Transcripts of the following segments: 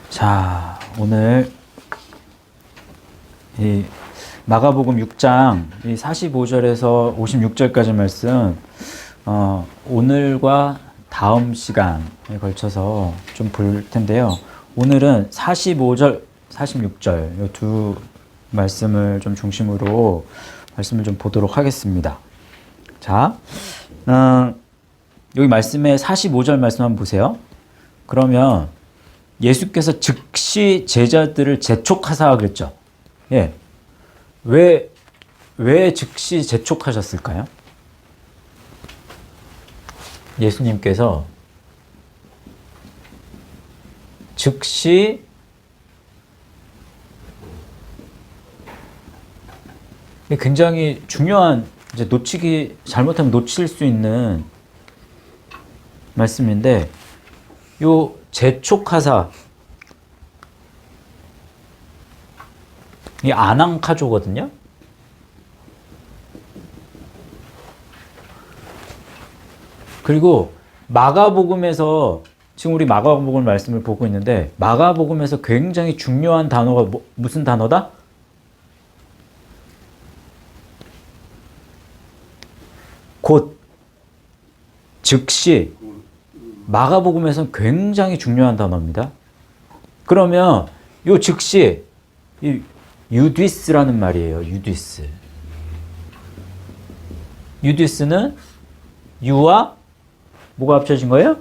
자, 오늘 이 마가복음 6장 이 45절에서 56절까지 말씀, 오늘과 다음 시간에 걸쳐서 좀 볼 텐데요. 오늘은 45절, 46절 이 두 말씀을 좀 중심으로 말씀을 좀 보도록 하겠습니다. 자, 여기 말씀에 45절 말씀 한번 보세요. 그러면 예수께서 즉시 제자들을 재촉하사 그랬죠. 예. 왜 즉시 재촉하셨을까요? 예수님께서 즉시 굉장히 중요한, 이제 잘못하면 놓칠 수 있는 말씀인데, 요 재촉하사, 이 아낭카조거든요. 그리고 마가복음에서, 지금 우리 마가복음 말씀을 보고 있는데, 마가복음에서 굉장히 중요한 단어가 무슨 단어다? 곧, 즉시. 마가복음에서는 굉장히 중요한 단어입니다. 그러면 요 즉시, 이 유디스라는 말이에요. 유디스. 유디스는 유와 뭐가 합쳐진 거예요?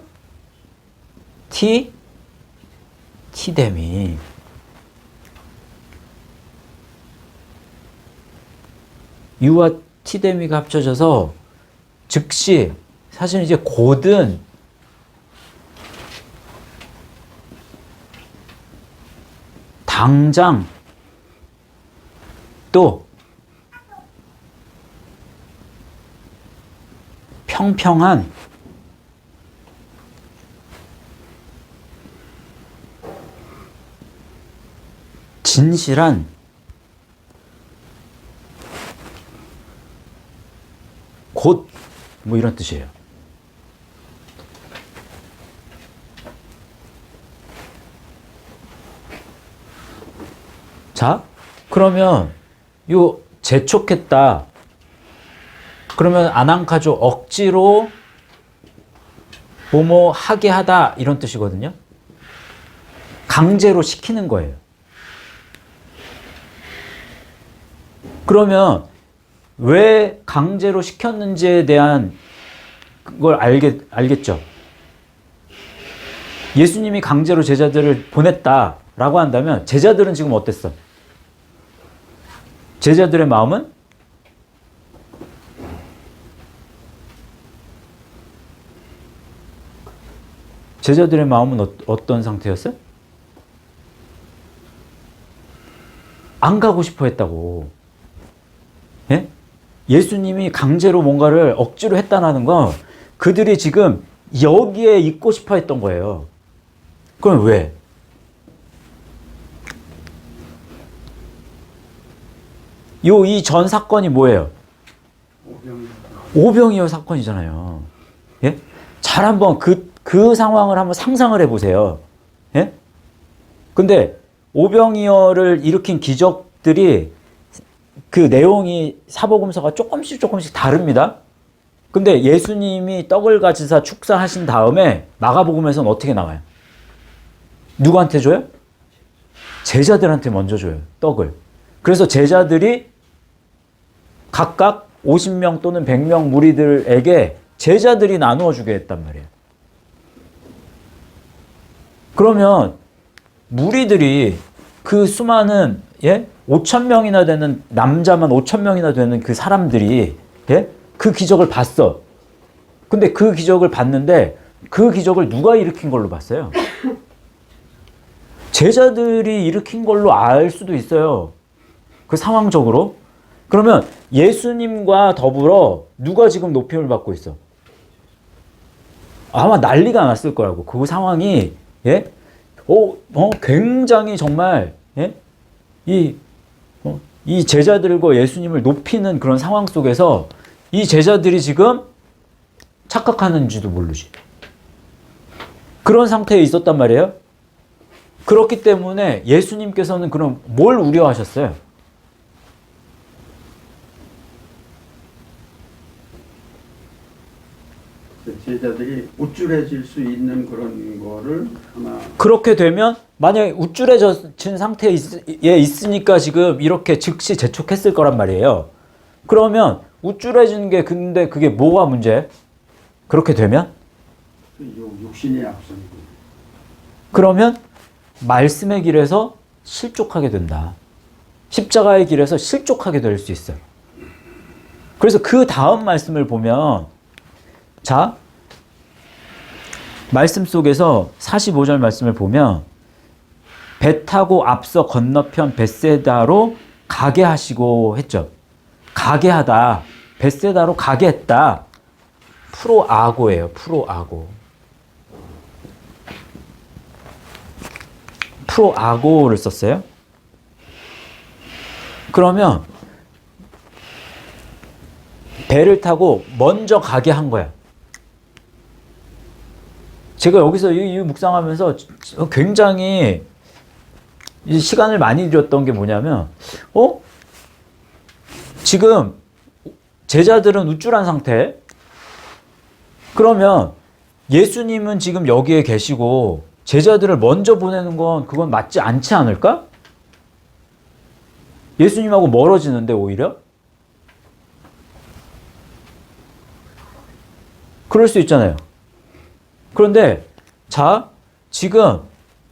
티데미. 유와 티데미가 합쳐져서 즉시, 사실 이제 곧은 당장, 또 평평한, 진실한, 곧, 뭐 이런 뜻이에요. 자, 그러면 요 재촉했다. 그러면 아낭카조, 억지로 뭐뭐 하게 하다, 이런 뜻이거든요. 강제로 시키는 거예요. 그러면 왜 강제로 시켰는지에 대한 걸 알겠죠? 예수님이 강제로 제자들을 보냈다라고 한다면 제자들은 지금 어땠어? 제자들의 마음은 어떤 상태였어요? 안 가고 싶어 했다고. 예? 예수님이 강제로 뭔가를 억지로 했다는 건 그들이 지금 여기에 있고 싶어 했던 거예요. 그럼 왜? 이 전 사건이 뭐예요? 오병이어 사건이잖아요. 예? 잘 한번 그 상황을 한번 상상을 해보세요. 예? 근데 오병이어를 일으킨 기적들이, 그 내용이 사복음서가 조금씩 다릅니다. 근데 예수님이 떡을 가지사 축사하신 다음에 마가복음에서는 어떻게 나와요? 누구한테 줘요? 제자들한테 먼저 줘요, 떡을. 그래서 제자들이 각각 50명 또는 100명 무리들에게 제자들이 나누어 주게 했단 말이에요. 그러면 무리들이 그 수많은, 5,000명이나 되는, 남자만 5,000명이나 되는 그 사람들이, 그 기적을 봤어. 근데 그 기적을 봤는데 그 기적을 누가 일으킨 걸로 봤어요? 제자들이 일으킨 걸로 알 수도 있어요. 그 상황적으로. 그러면 예수님과 더불어 누가 지금 높임을 받고 있어? 아마 난리가 났을 거라고. 그 상황이, 굉장히 정말, 이 제자들과 예수님을 높이는 그런 상황 속에서 이 제자들이 지금 착각하는지도 모르지. 그런 상태에 있었단 말이에요. 그렇기 때문에 예수님께서는 그럼 뭘 우려하셨어요? 제자들이 우쭐해질 수 있는 그런 거를 아마 그렇게 되면 만약에 우쭐해진 상태에 있으니까 지금 이렇게 즉시 재촉했을 거란 말이에요. 그러면 우쭐해지는 게 근데 그게 뭐가 문제? 그렇게 되면? 육신의 앞선이고. 그러면 말씀의 길에서 실족하게 된다. 십자가의 길에서 실족하게 될 수 있어요. 그래서 그 다음 말씀을 보면 자, 말씀 속에서 45절 말씀을 보면 배 타고 앞서 건너편 벳세다로 가게 하시고 했죠. 가게 하다. 벳세다로 가게 했다. 프로아고예요. 프로아고. 프로아고를 썼어요. 그러면 배를 타고 먼저 가게 한 거야. 제가 여기서 이 묵상하면서 굉장히 시간을 많이 들였던 게 뭐냐면, 지금 제자들은 우쭐한 상태. 그러면 예수님은 지금 여기에 계시고 제자들을 먼저 보내는 건 그건 맞지 않지 않을까? 예수님하고 멀어지는데 오히려? 그럴 수 있잖아요. 그런데 자, 지금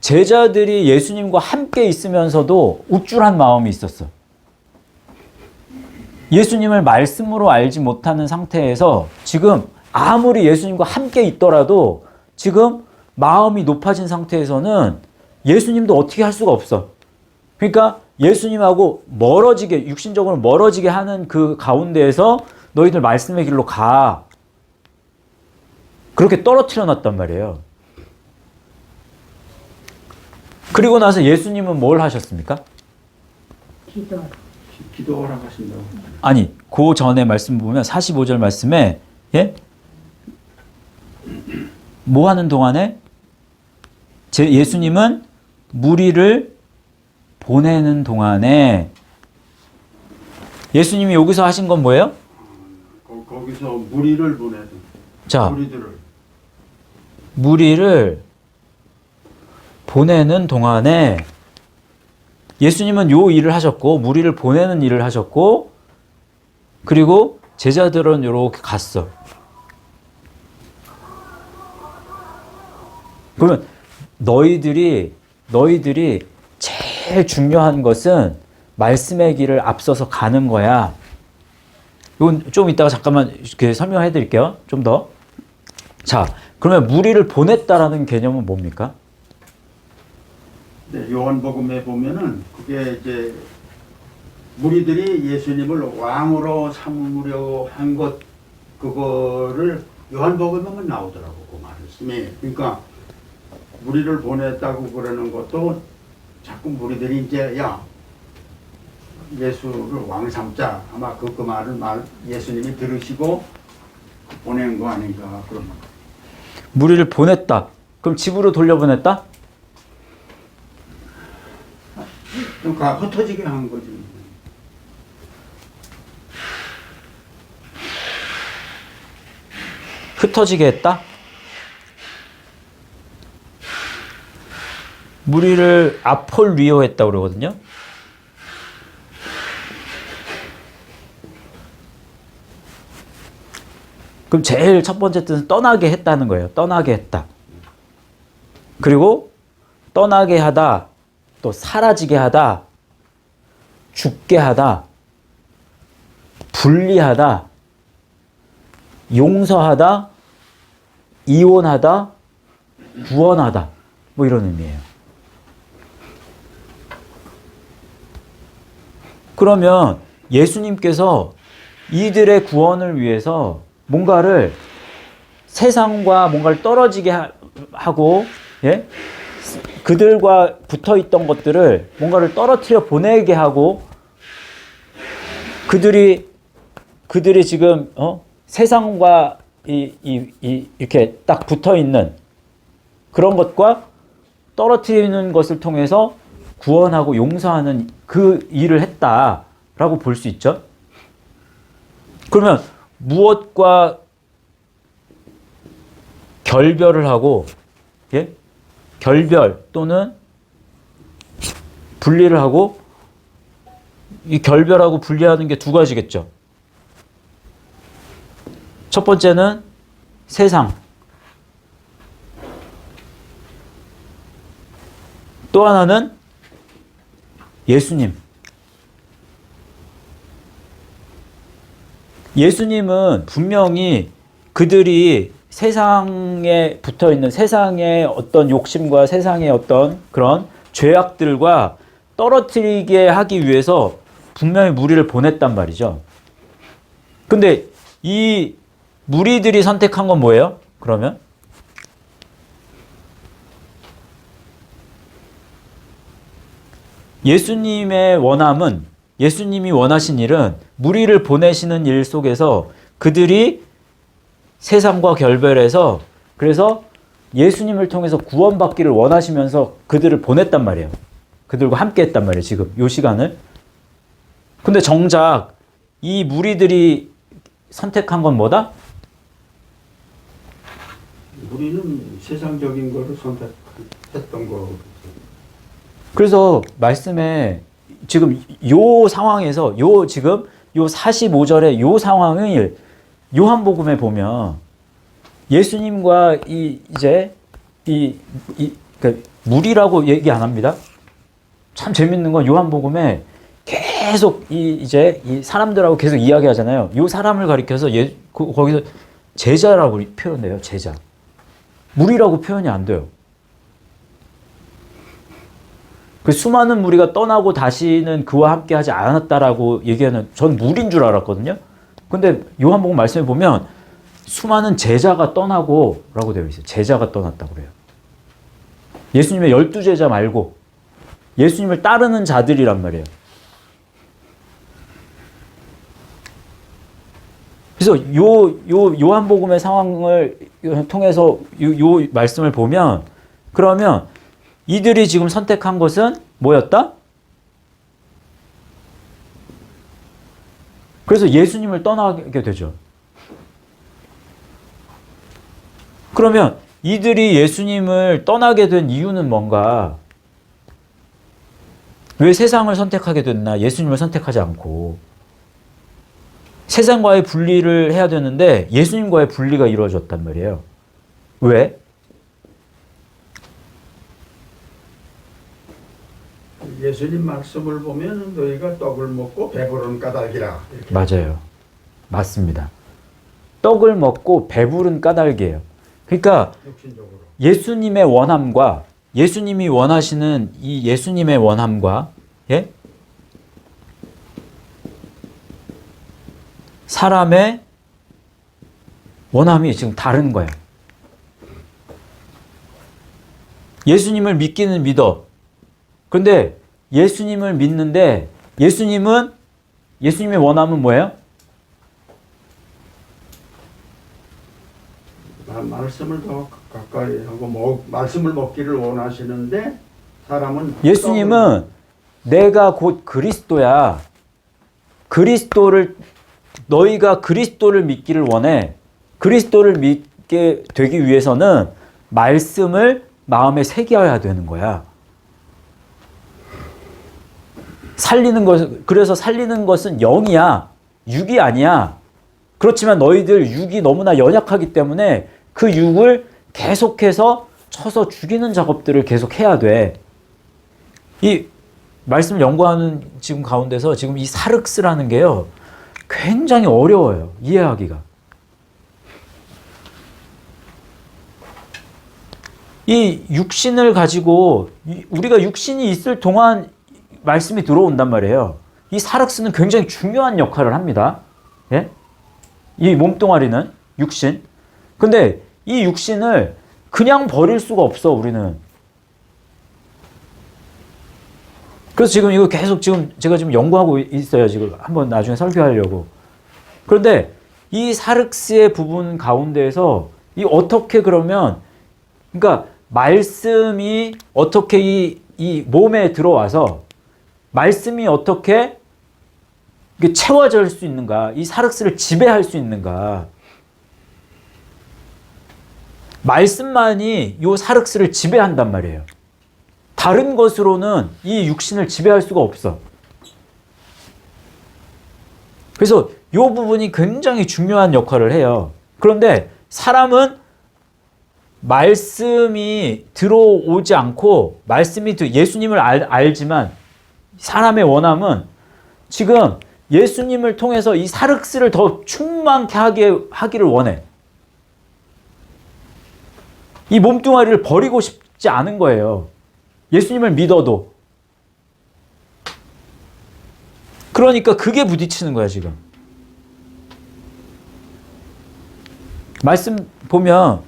제자들이 예수님과 함께 있으면서도 우쭐한 마음이 있었어. 예수님을 말씀으로 알지 못하는 상태에서 지금 아무리 예수님과 함께 있더라도 지금 마음이 높아진 상태에서는 예수님도 어떻게 할 수가 없어. 그러니까 예수님하고 멀어지게, 육신적으로 멀어지게 하는 그 가운데에서 너희들 말씀의 길로 가. 그렇게 떨어뜨려 놨단 말이에요. 그리고 나서 예수님은 뭘 하셨습니까? 기도하라 하신다고. 아니, 그 전에 말씀 보면 45절 말씀에 예? 뭐 하는 동안에 예수님은 무리를 보내는 동안에 예수님이 여기서 하신 건 뭐예요? 거기서 무리를 보내는. 자, 무리를 보내는 동안에 예수님은 요 일을 하셨고 무리를 보내는 일을 하셨고 그리고 제자들은 이렇게 갔어. 그러면 너희들이 제일 중요한 것은 말씀의 길을 앞서서 가는 거야. 이건 좀 이따가 잠깐만 이렇게 설명해 드릴게요. 좀 더. 자, 그러면 무리를 보냈다라는 개념은 뭡니까? 네, 요한복음에 보면은 그게 이제 무리들이 예수님을 왕으로 삼으려 한 것 그거를 요한복음에만 나오더라고 그 말씀이. 그러니까 무리를 보냈다고 그러는 것도 자꾸 무리들이 이제 야 예수를 왕 삼자 아마 그 말을 예수님이 들으시고 보낸 거 아닌가 그런. 무리를 보냈다. 그럼 집으로 돌려보냈다? 그러니까 흩어지게 한 거지. 흩어지게 했다? 무리를 아폴리오했다고 그러거든요. 그럼 제일 첫 번째 뜻은 떠나게 했다는 거예요. 떠나게 했다. 그리고 떠나게 하다, 또 사라지게 하다, 죽게 하다, 분리하다, 용서하다, 이혼하다, 구원하다. 뭐 이런 의미예요. 그러면 예수님께서 이들의 구원을 위해서 뭔가를 세상과 뭔가를 떨어지게 하고 예? 그들과 붙어있던 것들을 뭔가를 떨어뜨려 보내게 하고 그들이 지금 세상과 이렇게 딱 붙어있는 그런 것과 떨어뜨리는 것을 통해서 구원하고 용서하는 그 일을 했다라고 볼 수 있죠. 그러면 무엇과 결별을 하고, 예? 결별 또는 분리를 하고, 이 결별하고 분리하는 게 두 가지겠죠. 첫 번째는 세상, 또 하나는 예수님. 예수님은 분명히 그들이 세상에 붙어 있는 세상의 어떤 욕심과 세상의 어떤 그런 죄악들과 떨어뜨리게 하기 위해서 분명히 무리를 보냈단 말이죠. 근데 이 무리들이 선택한 건 뭐예요? 그러면? 예수님의 원함은, 예수님이 원하신 일은 무리를 보내시는 일 속에서 그들이 세상과 결별해서, 그래서 예수님을 통해서 구원받기를 원하시면서 그들을 보냈단 말이에요. 그들과 함께 했단 말이에요, 지금 이 시간을. 근데 정작 이 무리들이 선택한 건 뭐다? 우리는 세상적인 거를 선택했던 거. 그래서 말씀에 지금 요 상황에서 지금 요 45절의 요 상황을 요한복음에 보면 예수님과 그러니까 무리라고 얘기 안 합니다. 참 재밌는 건 요한복음에 계속 이 사람들하고 계속 이야기하잖아요. 요 사람을 가리켜서 거기서 제자라고 표현해요. 제자. 무리라고 표현이 안 돼요. 그 수많은 무리가 떠나고 다시는 그와 함께 하지 않았다라고 얘기하는, 전 무리인 줄 알았거든요. 근데 요한복음 말씀에 보면 수많은 제자가 떠나고 라고 되어 있어요. 제자가 떠났다고 그래요. 예수님의 12제자 말고 예수님을 따르는 자들이란 말이에요. 그래서 요한복음의 상황을 통해서 요 말씀을 보면, 그러면 이들이 지금 선택한 것은 뭐였다? 그래서 예수님을 떠나게 되죠. 그러면 이들이 예수님을 떠나게 된 이유는 뭔가? 왜 세상을 선택하게 됐나? 예수님을 선택하지 않고. 세상과의 분리를 해야 되는데 예수님과의 분리가 이루어졌단 말이에요. 왜? 예수님 말씀을 보면 너희가 떡을 먹고 배부른 까닭이라. 이렇게. 맞아요. 맞습니다. 떡을 먹고 배부른 까닭이에요. 그러니까 육신적으로. 예수님의 원함과 예수님이 원하시는 이 예수님의 원함과, 예? 사람의 원함이 지금 다른 거예요. 예수님을 믿기는 믿어. 그런데 예수님을 믿는데 예수님의 원함은 뭐예요? 말씀을 더 가까이 하고 말씀을 먹기를 원하시는데 사람은 예수님은 내가 곧 그리스도야. 너희가 그리스도를 믿기를 원해. 그리스도를 믿게 되기 위해서는 말씀을 마음에 새겨야 되는 거야. 그래서 살리는 것은 영이야. 육이 아니야. 그렇지만 너희들 육이 너무나 연약하기 때문에 그 육을 계속해서 쳐서 죽이는 작업들을 계속 해야 돼. 이 말씀을 연구하는 지금 가운데서 지금 이 사륵스라는 게요, 굉장히 어려워요. 이해하기가. 이 육신을 가지고 우리가 육신이 있을 동안 말씀이 들어온단 말이에요. 이 사륵스는 굉장히 중요한 역할을 합니다. 예? 이 몸뚱아리는 육신. 근데 이 육신을 그냥 버릴 수가 없어, 우리는. 그래서 지금 이거 계속 제가 지금 연구하고 있어요. 지금 한번 나중에 설교하려고. 그런데 이 사륵스의 부분 가운데에서 어떻게 그러면, 그러니까 말씀이 어떻게 이 몸에 들어와서 말씀이 어떻게 이게 채워질 수 있는가? 이 사륵스를 지배할 수 있는가? 말씀만이 이 사륵스를 지배한단 말이에요. 다른 것으로는 이 육신을 지배할 수가 없어. 그래서 이 부분이 굉장히 중요한 역할을 해요. 그런데 사람은 말씀이 들어오지 않고 예수님을 알지만 사람의 원함은 지금 예수님을 통해서 이 사륵스를 더 충만케 하기를 원해. 이 몸뚱아리를 버리고 싶지 않은 거예요. 예수님을 믿어도. 그러니까 그게 부딪히는 거야, 지금. 말씀 보면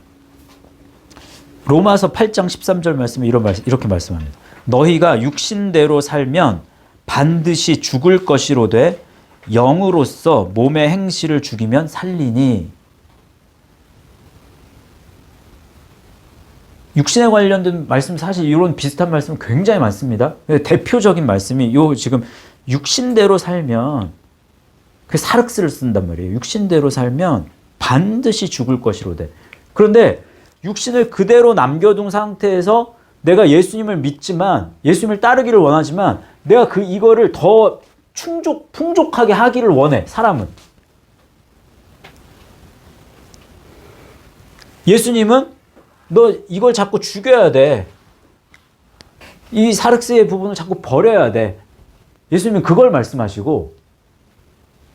로마서 8장 13절 말씀에 이렇게 말씀합니다. 너희가 육신대로 살면 반드시 죽을 것이로되 영으로서 몸의 행실을 죽이면 살리니. 육신에 관련된 말씀, 사실 이런 비슷한 말씀 굉장히 많습니다. 대표적인 말씀이 지금 육신대로 살면 그 사륵스를 쓴단 말이에요. 육신대로 살면 반드시 죽을 것이로되. 그런데 육신을 그대로 남겨둔 상태에서 내가 예수님을 믿지만, 예수님을 따르기를 원하지만, 내가 이거를 더 풍족하게 하기를 원해, 사람은. 예수님은 너 이걸 자꾸 죽여야 돼. 이 사륵스의 부분을 자꾸 버려야 돼. 예수님은 그걸 말씀하시고,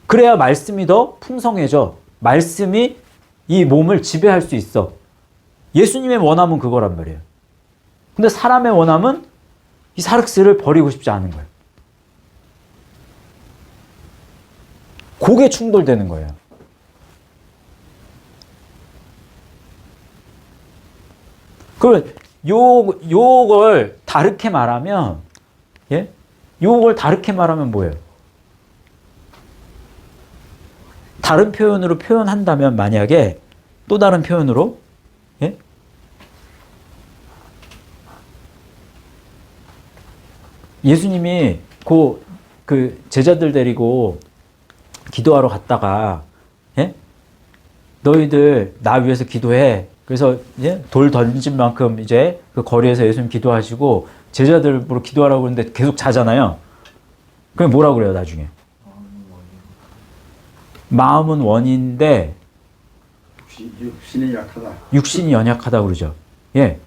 그래야 말씀이 더 풍성해져. 말씀이 이 몸을 지배할 수 있어. 예수님의 원함은 그거란 말이에요. 근데 사람의 원함은 이 사륵스를 버리고 싶지 않은 거예요. 그게 충돌되는 거예요. 요걸 다르게 말하면, 예? 요걸 다르게 말하면 뭐예요? 다른 표현으로 표현한다면, 만약에 또 다른 표현으로, 예? 예수님이 그 제자들 데리고 기도하러 갔다가, 예? 너희들 나 위해서 기도해. 그래서 이제 돌 던진 만큼 이제 그 거리에서 예수님 기도하시고 제자들으로 기도하라고 그러는데 계속 자잖아요. 그럼 뭐라고 그래요, 나중에? 마음은 원인데 육신이 약하다. 육신이 연약하다 그러죠. 예.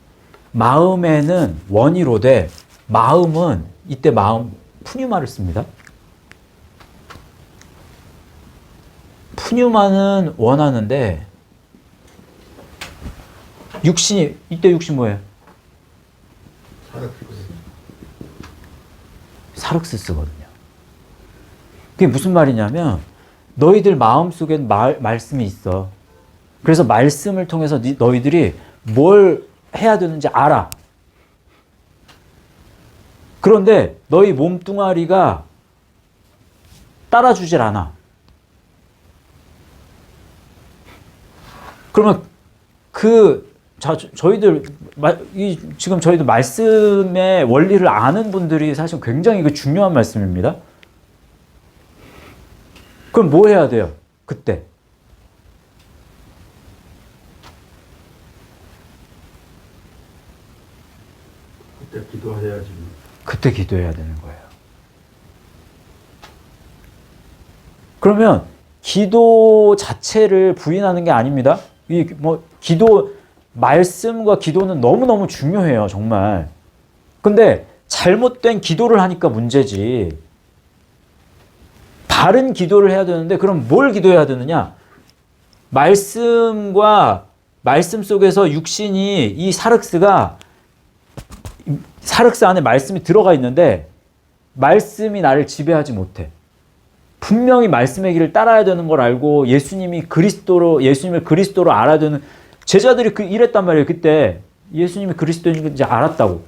마음에는 원이로되, 마음은 이때 푸뉴마를 씁니다. 푸뉴마는 원하는데, 이때 육신 뭐예요? 사륵스 쓰거든요. 그게 무슨 말이냐면, 너희들 마음속엔 말씀이 있어. 그래서 말씀을 통해서 너희들이 뭘 해야 되는지 알아. 그런데 너희 몸뚱아리가 따라주질 않아. 그러면 지금 저희들 말씀의 원리를 아는 분들이 사실 굉장히 중요한 말씀입니다. 그럼 뭐 해야 돼요? 그때 기도해야지. 그때 기도해야 되는 거예요. 그러면 기도 자체를 부인하는 게 아닙니다. 말씀과 기도는 너무너무 중요해요, 정말. 근데 잘못된 기도를 하니까 문제지. 바른 기도를 해야 되는데, 그럼 뭘 기도해야 되느냐? 말씀 속에서 육신이, 이 사륵스 안에 말씀이 들어가 있는데, 말씀이 나를 지배하지 못해. 분명히 말씀의 길을 따라야 되는 걸 알고 예수님을 그리스도로 알아야 되는, 제자들이 이랬단 말이에요. 그때 예수님이 그리스도인지 알았다고.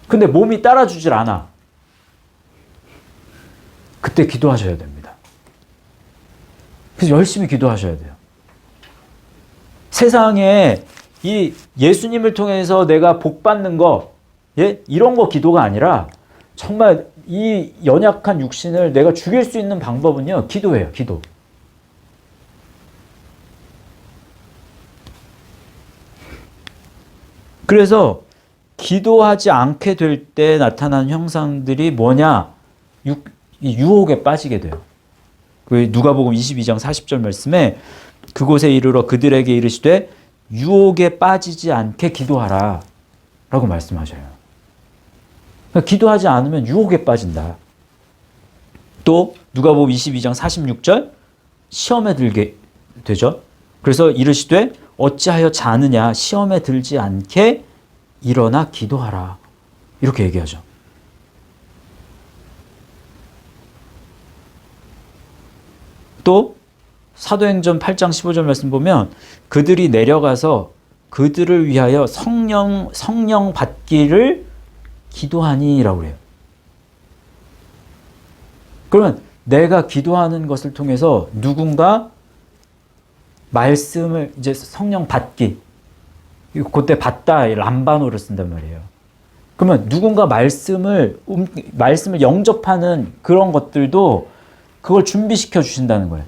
근데 몸이 따라주질 않아. 그때 기도하셔야 됩니다. 그래서 열심히 기도하셔야 돼요. 세상에 이 예수님을 통해서 내가 복 받는 거, 예? 이런 거 기도가 아니라 정말 이 연약한 육신을 내가 죽일 수 있는 방법은요, 기도예요, 기도. 그래서 기도하지 않게 될 때 나타나는 형상들이 뭐냐? 유혹에 빠지게 돼요. 그 누가복음 22장 40절 말씀에 그곳에 이르러 그들에게 이르시되 유혹에 빠지지 않게 기도하라 라고 말씀하셔요. 그러니까 기도하지 않으면 유혹에 빠진다. 또 누가복음 22장 46절 시험에 들게 되죠. 그래서 이르시되 어찌하여 자느냐 시험에 들지 않게 일어나 기도하라 이렇게 얘기하죠. 또 사도행전 8장 15절 말씀 보면 그들이 내려가서 그들을 위하여 성령 받기를 기도하니라고 해요. 그러면 내가 기도하는 것을 통해서 누군가 말씀을 이제 성령 받기, 그때 받다 람바노를 쓴단 말이에요. 그러면 누군가 말씀을 영접하는 그런 것들도 그걸 준비시켜 주신다는 거예요.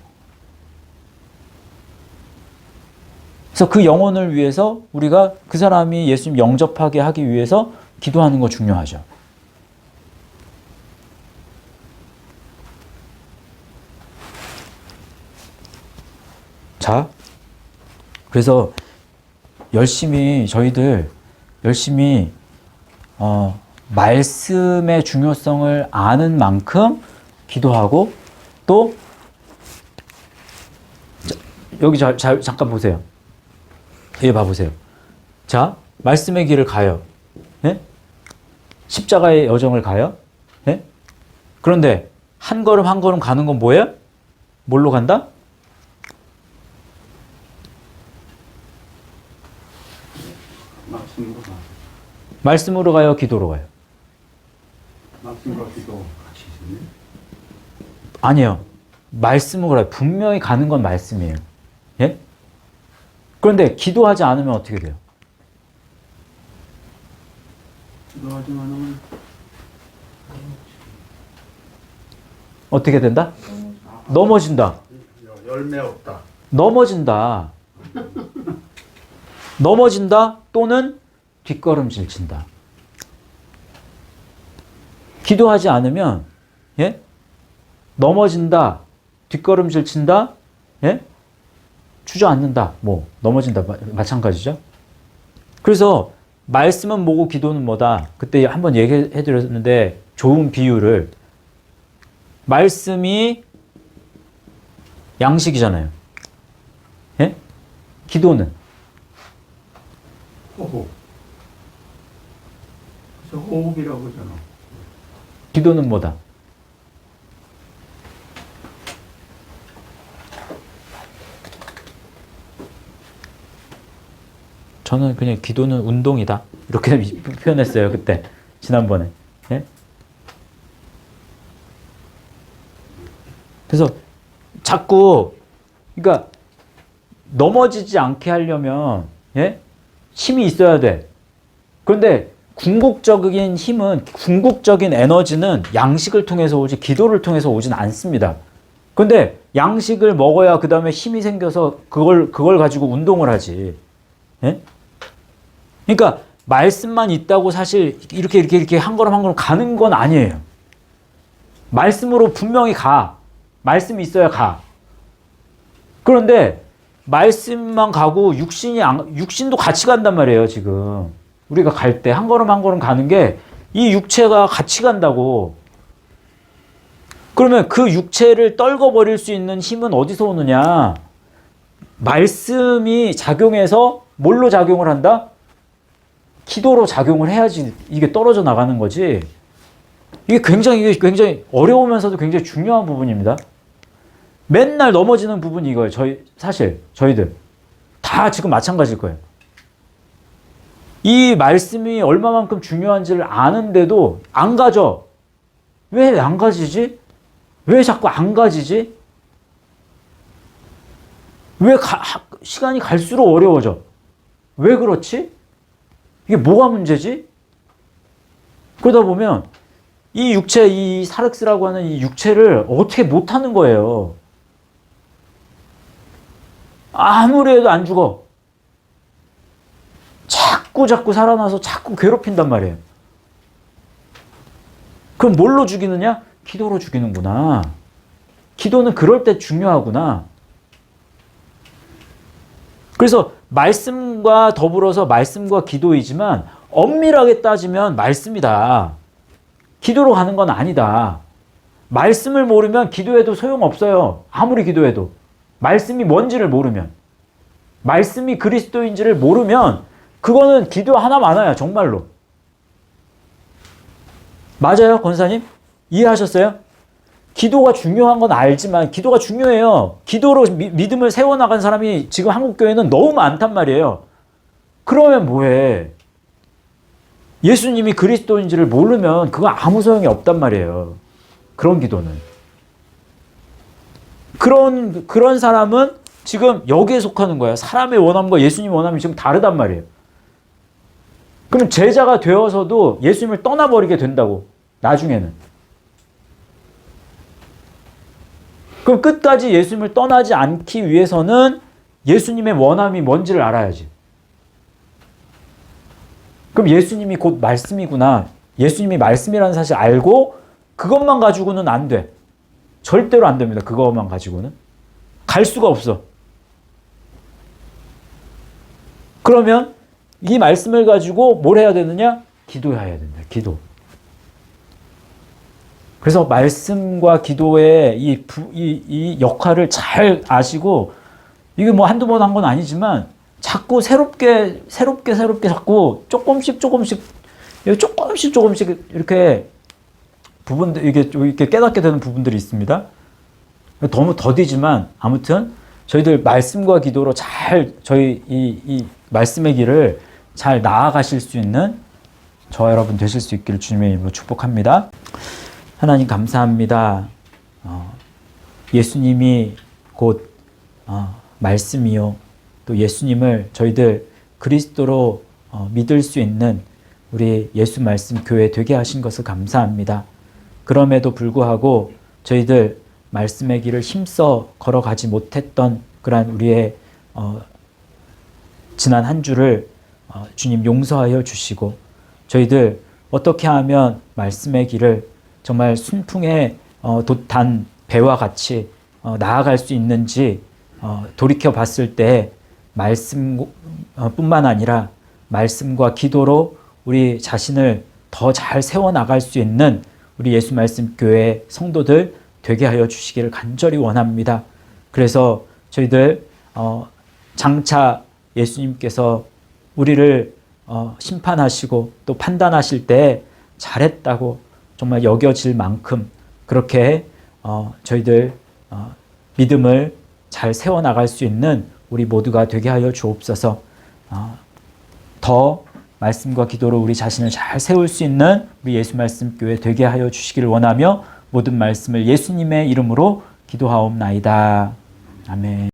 그래서 그 영혼을 위해서 우리가 그 사람이 예수님 영접하게 하기 위해서 기도하는 거 중요하죠. 자, 그래서 저희들 열심히 말씀의 중요성을 아는 만큼 기도하고 또 여기 잠깐 보세요. 여기 봐보세요. 자, 말씀의 길을 가요. 예? 십자가의 여정을 가요. 예? 그런데 한 걸음 한 걸음 가는 건 뭐예요? 뭘로 간다? 말씀으로 가요, 기도로 가요? 말씀과 기도 같이 있었네. 아니에요. 말씀으로 가요. 분명히 가는 건 말씀이에요. 예? 그런데 기도하지 않으면 어떻게 돼요? 기도하지 않으면 어떻게 된다? 넘어진다. 열매 없다. 넘어진다. 넘어진다 또는 뒷걸음질 친다. 기도하지 않으면 예? 넘어진다, 뒷걸음질 친다, 예? 주저앉는다, 뭐 넘어진다 마찬가지죠. 그래서 말씀은 뭐고 기도는 뭐다. 그때 한번 얘기해 드렸는데 좋은 비유를 말씀이 양식이잖아요. 예? 기도는 호흡. 그래서 호흡이라고 하잖아. 기도는 뭐다? 저는 그냥 기도는 운동이다. 이렇게 표현했어요. 그때. 지난번에. 예? 그래서 자꾸 그러니까 넘어지지 않게 하려면 예? 힘이 있어야 돼. 그런데 궁극적인 힘은, 궁극적인 에너지는 양식을 통해서 오지 기도를 통해서 오진 않습니다. 근데 양식을 먹어야 그 다음에 힘이 생겨서 그걸 가지고 운동을 하지. 예? 그러니까 말씀만 있다고 사실 이렇게 한 걸음 한 걸음 가는 건 아니에요. 말씀으로 분명히 가. 말씀이 있어야 가. 그런데 말씀만 가고 육신도 같이 간단 말이에요, 지금. 우리가 갈 때 한 걸음 한 걸음 가는 게 이 육체가 같이 간다고. 그러면 그 육체를 떨궈버릴 수 있는 힘은 어디서 오느냐? 말씀이 작용해서 뭘로 작용을 한다? 기도로 작용을 해야지 이게 떨어져 나가는 거지. 이게 굉장히 어려우면서도 굉장히 중요한 부분입니다. 맨날 넘어지는 부분이 이거예요. 저희들. 다 지금 마찬가지일 거예요. 이 말씀이 얼마만큼 중요한지를 아는데도 안 가져. 왜 안 가지지? 왜 자꾸 안 가지지? 왜 시간이 갈수록 어려워져? 왜 그렇지? 이게 뭐가 문제지? 그러다 보면 이 육체, 이 사륵스라고 하는 이 육체를 어떻게 못하는 거예요. 아무리 해도 안 죽어. 자꾸 살아나서 자꾸 괴롭힌단 말이에요. 그럼 뭘로 죽이느냐? 기도로 죽이는구나. 기도는 그럴 때 중요하구나. 그래서 말씀과 더불어서 말씀과 기도이지만 엄밀하게 따지면 말씀이다. 기도로 가는 건 아니다. 말씀을 모르면 기도해도 소용없어요. 아무리 기도해도. 말씀이 뭔지를 모르면. 말씀이 그리스도인지를 모르면 그거는 기도 하나 많아요. 정말로. 맞아요, 권사님? 이해하셨어요? 기도가 중요한 건 알지만 기도가 중요해요. 기도로 믿음을 세워나간 사람이 지금 한국교회는 너무 많단 말이에요. 그러면 뭐해? 예수님이 그리스도인지를 모르면 그거 아무 소용이 없단 말이에요. 그런 기도는. 그런 사람은 지금 여기에 속하는 거야. 사람의 원함과 예수님의 원함이 지금 다르단 말이에요. 그럼 제자가 되어서도 예수님을 떠나버리게 된다고. 나중에는. 그럼 끝까지 예수님을 떠나지 않기 위해서는 예수님의 원함이 뭔지를 알아야지. 그럼 예수님이 곧 말씀이구나. 예수님이 말씀이라는 사실 알고 그것만 가지고는 안 돼. 절대로 안 됩니다. 그것만 가지고는. 갈 수가 없어. 그러면 이 말씀을 가지고 뭘 해야 되느냐? 기도해야 된다. 기도. 그래서 말씀과 기도의 이 역할을 잘 아시고, 이게 뭐 한두 번 한 건 아니지만, 자꾸 새롭게 자꾸 조금씩 이렇게 부분들, 이렇게 깨닫게 되는 부분들이 있습니다. 너무 더디지만, 아무튼, 저희들 말씀과 기도로 잘, 저희 이 말씀의 길을 잘 나아가실 수 있는 저와 여러분 되실 수 있기를 주님의 이름으로 축복합니다. 하나님 감사합니다. 예수님이 곧 말씀이요. 또 예수님을 저희들 그리스도로 믿을 수 있는 우리 예수 말씀 교회 되게 하신 것을 감사합니다. 그럼에도 불구하고 저희들 말씀의 길을 힘써 걸어가지 못했던 그러한 우리의 지난 한 주를 주님 용서하여 주시고 저희들 어떻게 하면 말씀의 길을 정말 순풍에 돛단 배와 같이 나아갈 수 있는지 돌이켜 봤을 때 말씀뿐만 아니라 말씀과 기도로 우리 자신을 더 잘 세워나갈 수 있는 우리 예수 말씀 교회 성도들 되게 하여 주시기를 간절히 원합니다. 그래서 저희들 장차 예수님께서 우리를 심판하시고 또 판단하실 때 잘했다고 정말 여겨질 만큼 그렇게 저희들 믿음을 잘 세워나갈 수 있는 우리 모두가 되게 하여 주옵소서. 더 말씀과 기도로 우리 자신을 잘 세울 수 있는 우리 예수 말씀 교회 되게 하여 주시기를 원하며 모든 말씀을 예수님의 이름으로 기도하옵나이다. 아멘.